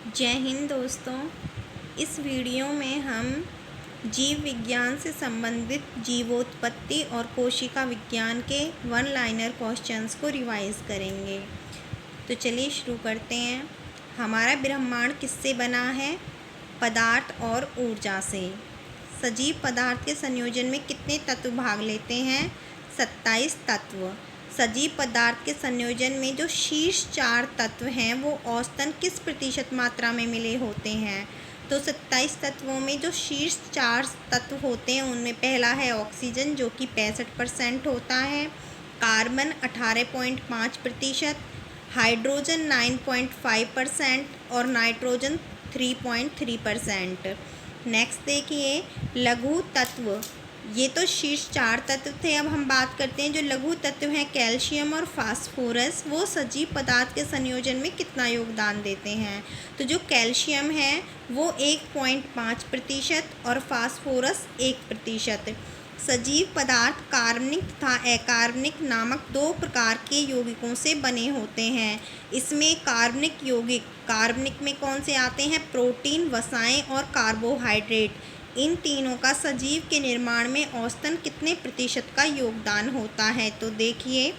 जय हिंद दोस्तों। इस वीडियो में हम जीव विज्ञान से संबंधित जीवोत्पत्ति और कोशिका विज्ञान के वन लाइनर क्वेश्चंस को रिवाइज करेंगे। तो चलिए शुरू करते हैं। हमारा ब्रह्मांड किससे बना है? पदार्थ और ऊर्जा से। सजीव पदार्थ के संयोजन में कितने तत्व भाग लेते हैं? 27 तत्व। सजीव पदार्थ के संयोजन में जो शीर्ष 4 तत्व हैं वो औसतन किस प्रतिशत मात्रा में मिले होते हैं? तो 27 तत्वों में जो शीर्ष 4 तत्व होते हैं उनमें पहला है ऑक्सीजन जो कि 65% होता है, कार्बन 18.5%, हाइड्रोजन 9.5% और नाइट्रोजन 3.3%। नेक्स्ट देखिए लघु तत्व। ये तो शीर्ष 4 तत्व थे। अब हम बात करते हैं जो लघु तत्व हैं कैल्शियम और फास्फोरस, वो सजीव पदार्थ के संयोजन में कितना योगदान देते हैं? तो जो कैल्शियम है वो 1.5% और फास्फोरस 1%। सजीव पदार्थ कार्बनिक तथा अकार्बनिक नामक 2 प्रकार के यौगिकों से बने होते हैं। इसमें कार्बनिक यौगिक, कार्बनिक में कौन से आते हैं? प्रोटीन, वसाएं और कार्बोहाइड्रेट। इन तीनों का सजीव के निर्माण में औसतन कितने प्रतिशत का योगदान होता है? तो देखिए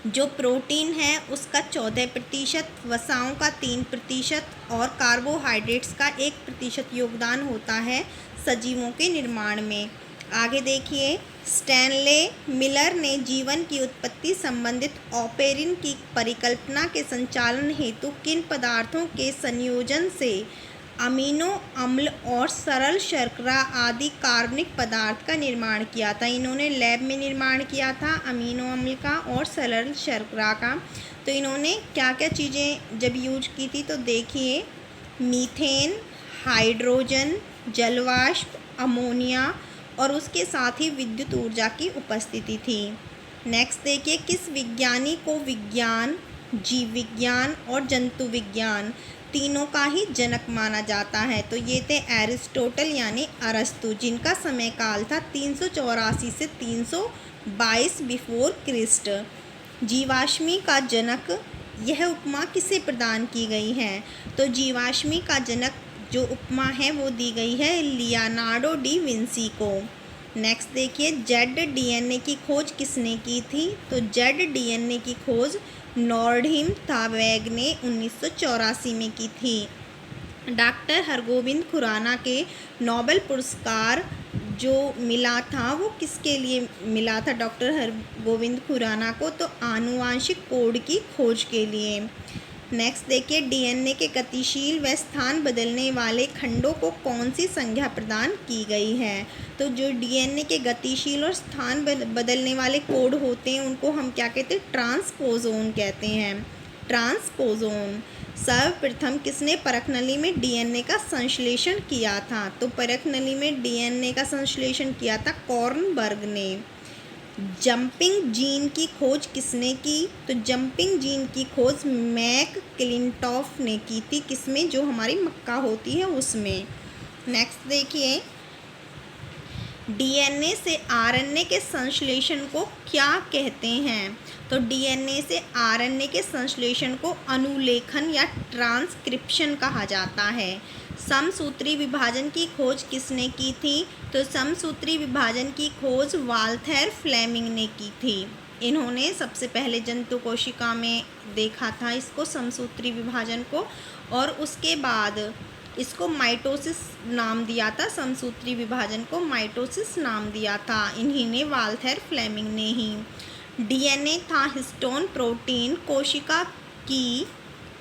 जो प्रोटीन है उसका 14%, वसाओं का 3% और कार्बोहाइड्रेट्स का 1% योगदान होता है सजीवों के निर्माण में। आगे देखिए स्टैनले मिलर ने जीवन की उत्पत्ति संबंधित ऑपेरिन की परिकल्पना के संचालन हेतु किन पदार्थों के संयोजन से अमीनो अम्ल और सरल शर्करा आदि कार्बनिक पदार्थ का निर्माण किया था? इन्होंने लैब में निर्माण किया था अमीनो अम्ल का और सरल शर्करा का। तो इन्होंने क्या क्या चीज़ें जब यूज की थी? तो देखिए मीथेन, हाइड्रोजन, जलवाष्प, अमोनिया और उसके साथ ही विद्युत ऊर्जा की उपस्थिति थी। नेक्स्ट देखिए किस विज्ञानी को विज्ञान, जीव विज्ञान और जंतु विज्ञान तीनों का ही जनक माना जाता है? तो ये थे एरिस्टोटल यानी अरस्तु, जिनका समय काल था 384 से 322 बिफोर क्रिस्ट। जीवाश्मी का जनक, यह उपमा किसे प्रदान की गई है? तो जीवाश्मी का जनक जो उपमा है वो दी गई है लियोनार्डो डी विंसी को। नेक्स्ट देखिए जेड डीएनए की खोज किसने की थी? तो जेड डीएनए की खोज नॉर्डहिम थावेग ने 1984 में की थी। डॉक्टर हरगोविंद खुराना के नोबेल पुरस्कार जो मिला था वो किसके लिए मिला था डॉक्टर हरगोविंद खुराना को? तो आनुवांशिक कोड की खोज के लिए। नेक्स्ट देखिए डीएनए के गतिशील व स्थान बदलने वाले खंडों को कौन सी संज्ञा प्रदान की गई है? तो जो डीएनए के गतिशील और स्थान बदलने वाले कोड होते हैं उनको हम क्या कहते हैं? ट्रांसपोजोन कहते हैं। ट्रांसपोजोन। सर्वप्रथम किसने परखनली में डीएनए का संश्लेषण किया था? तो परखनली में डीएनए का संश्लेषण किया था कॉर्नबर्ग ने। जंपिंग जीन की खोज किसने की? तो जंपिंग जीन की खोज मैकक्लिंटॉफ ने की थी। किसमें? जो हमारी मक्का होती है उसमें। नेक्स्ट देखिए डीएनए से आरएनए के संश्लेषण को क्या कहते हैं? तो डीएनए से आरएनए के संश्लेषण को अनुलेखन या ट्रांसक्रिप्शन कहा जाता है। समसूत्री विभाजन की खोज किसने की थी? तो समसूत्री विभाजन की खोज वाल्थेर फ्लेमिंग ने की थी। इन्होंने सबसे पहले जंतु कोशिका में देखा था इसको, समसूत्री विभाजन को, और उसके बाद इसको माइटोसिस नाम दिया था। समसूत्री विभाजन को माइटोसिस नाम दिया था इन्हीं ने, वाल्थेर फ्लेमिंग ने ही। डीएनए था हिस्टोन प्रोटीन कोशिका की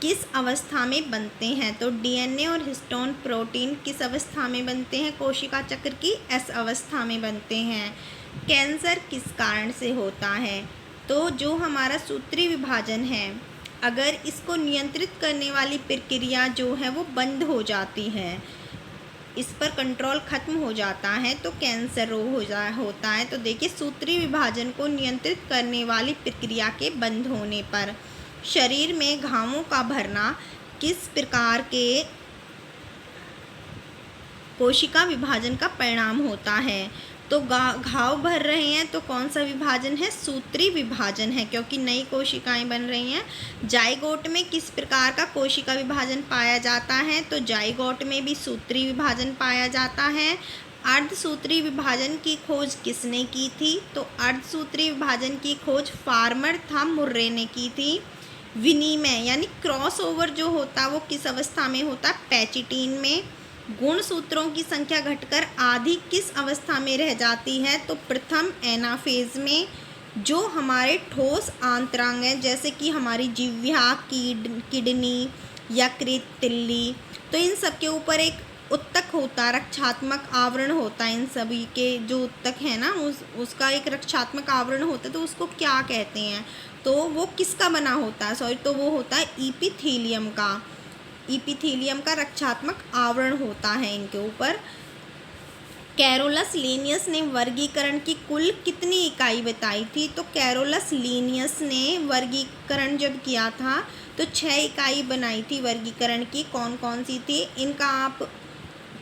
किस अवस्था में बनते हैं? तो डीएनए और हिस्टोन प्रोटीन किस अवस्था में बनते हैं? कोशिका चक्र की एस अवस्था में बनते हैं। कैंसर किस कारण से होता है? तो जो हमारा सूत्री विभाजन है अगर इसको नियंत्रित करने वाली प्रक्रिया जो है वो बंद हो जाती है, इस पर कंट्रोल खत्म हो जाता है तो कैंसर रोग होता है। तो देखिए सूत्री विभाजन को नियंत्रित करने वाली प्रक्रिया के बंद होने पर शरीर में घावों का भरना किस प्रकार के कोशिका विभाजन का परिणाम होता है? तो घाव भर रहे हैं, तो कौन सा विभाजन है? सूत्री विभाजन है, क्योंकि नई कोशिकाएं बन रही हैं। जाइगोट में किस प्रकार का कोशिका विभाजन पाया जाता है? तो जाइगोट में भी सूत्री विभाजन पाया जाता है। अर्धसूत्री विभाजन की खोज किसने की थी? तो अर्धसूत्री विभाजन की खोज फार्मर था मुर्रे ने की थी। विनिमय यानी क्रॉस ओवर जो होता है वो किस अवस्था में होता? पैचिटीन में। गुणसूत्रों की संख्या घटकर आधी किस अवस्था में रह जाती है? तो प्रथम एनाफेज में। जो हमारे ठोस आंतरांग हैं, जैसे कि हमारी जिह्वा, किडनी, यकृत, तिल्ली, तो इन सब के ऊपर एक उत्तक होता है, रक्षात्मक आवरण होता है। इन सभी के जो उत्तक है ना, उसका एक रक्षात्मक आवरण होता है, तो उसको क्या कहते हैं? तो वो किसका बना होता है? तो वो होता है इपिथीलियम का। इपिथीलियम का रक्षात्मक आवरण होता है इनके ऊपर। कैरोलस लीनियस ने वर्गीकरण की कुल कितनी इकाई बताई थी? तो कैरोलस लीनियस ने वर्गीकरण जब किया था तो 6 इकाई बनाई थी वर्गीकरण की। कौन कौन सी थी? इनका आप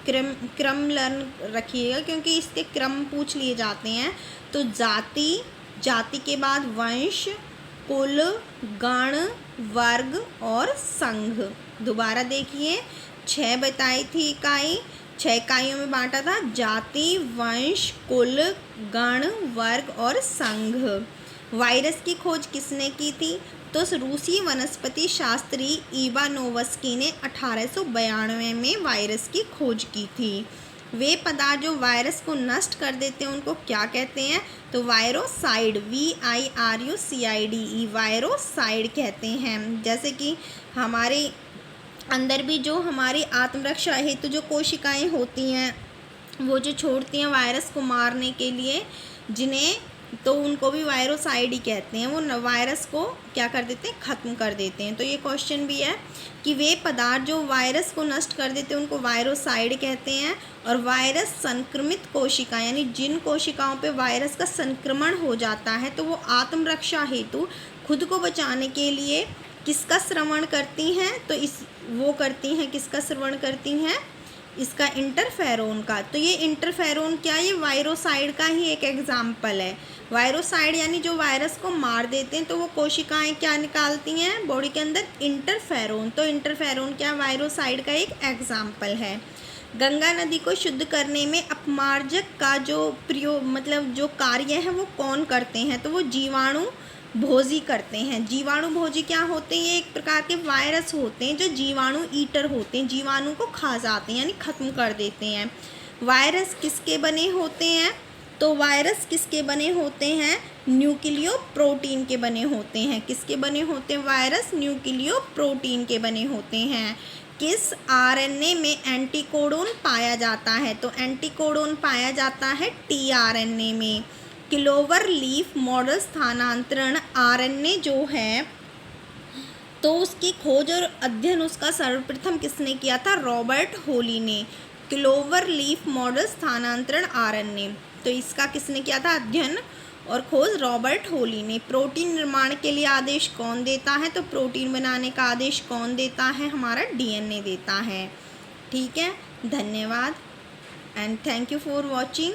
क्रम लर्न रखिएगा, क्योंकि इसके क्रम पूछ लिए जाते हैं। तो जाति, जाति के बाद वंश, कुल, गण, वर्ग और संघ। दोबारा देखिए, 6 बताई थी इकाई, 6 इकाइयों में बांटा था, जाति, वंश, कुल, गण, वर्ग और संघ। वायरस की खोज किसने की थी? तो रूसी वनस्पति शास्त्री इवानोवस्की ने 1892 में वायरस की खोज की थी। वे पदार्थ जो वायरस को नष्ट कर देते हैं उनको क्या कहते हैं? तो वायरोसाइड, VIRUCIDE, वायरोसाइड कहते हैं। जैसे कि हमारे अंदर भी जो हमारी आत्मरक्षा हेतु जो कोशिकाएं होती हैं, वो जो छोड़ती हैं वायरस को मारने के लिए, जिन्हें तो उनको भी वायरोसाइड ही कहते हैं। वो वायरस को क्या कर देते हैं? ख़त्म कर देते हैं। तो ये क्वेश्चन भी है कि वे पदार्थ जो वायरस को नष्ट कर देते हैं उनको वायरोसाइड कहते हैं। और वायरस संक्रमित कोशिका यानी जिन कोशिकाओं पे वायरस का संक्रमण हो जाता है, तो वो आत्मरक्षा हेतु खुद को बचाने के लिए किसका श्रवण करती हैं? तो वो करती हैं, किसका श्रवण करती हैं? इसका इंटरफेरोन का। तो ये इंटरफेरोन क्या है? ये वायरोसाइड का ही एक एग्जाम्पल है। वायरोसाइड यानी जो वायरस को मार देते हैं, तो वो कोशिकाएं क्या निकालती हैं बॉडी के अंदर? इंटरफेरोन। तो इंटरफेरोन क्या? वायरोसाइड का एक एग्जाम्पल है। गंगा नदी को शुद्ध करने में अपमार्जक का जो प्रयोग मतलब जो कार्य है वो कौन करते हैं? तो वो जीवाणु भोजी करते हैं। जीवाणु भोजी क्या होते हैं? ये एक प्रकार के वायरस होते हैं जो जीवाणु ईटर होते हैं, जीवाणु को खा जाते हैं यानी ख़त्म कर देते हैं। वायरस किसके बने होते हैं? तो वायरस किसके बने होते हैं? न्यूक्लियो प्रोटीन के बने होते हैं। किसके बने होते हैं? वायरस न्यूक्लियो प्रोटीन के बने होते हैं। किस RNA में एंटीकोडोन पाया जाता है? तो एंटीकोडोन पाया जाता है tRNA में। क्लोवर लीफ मॉडल स्थानांतरण RNA जो है, तो उसकी खोज और अध्ययन उसका सर्वप्रथम किसने किया था? रॉबर्ट होली ने। क्लोवर लीफ मॉडल स्थानांतरण RNA, तो इसका किसने किया था अध्ययन और खोज? रॉबर्ट होली ने। प्रोटीन निर्माण के लिए आदेश कौन देता है? तो प्रोटीन बनाने का आदेश कौन देता है? हमारा DNA देता है। ठीक है, धन्यवाद and thank you for watching.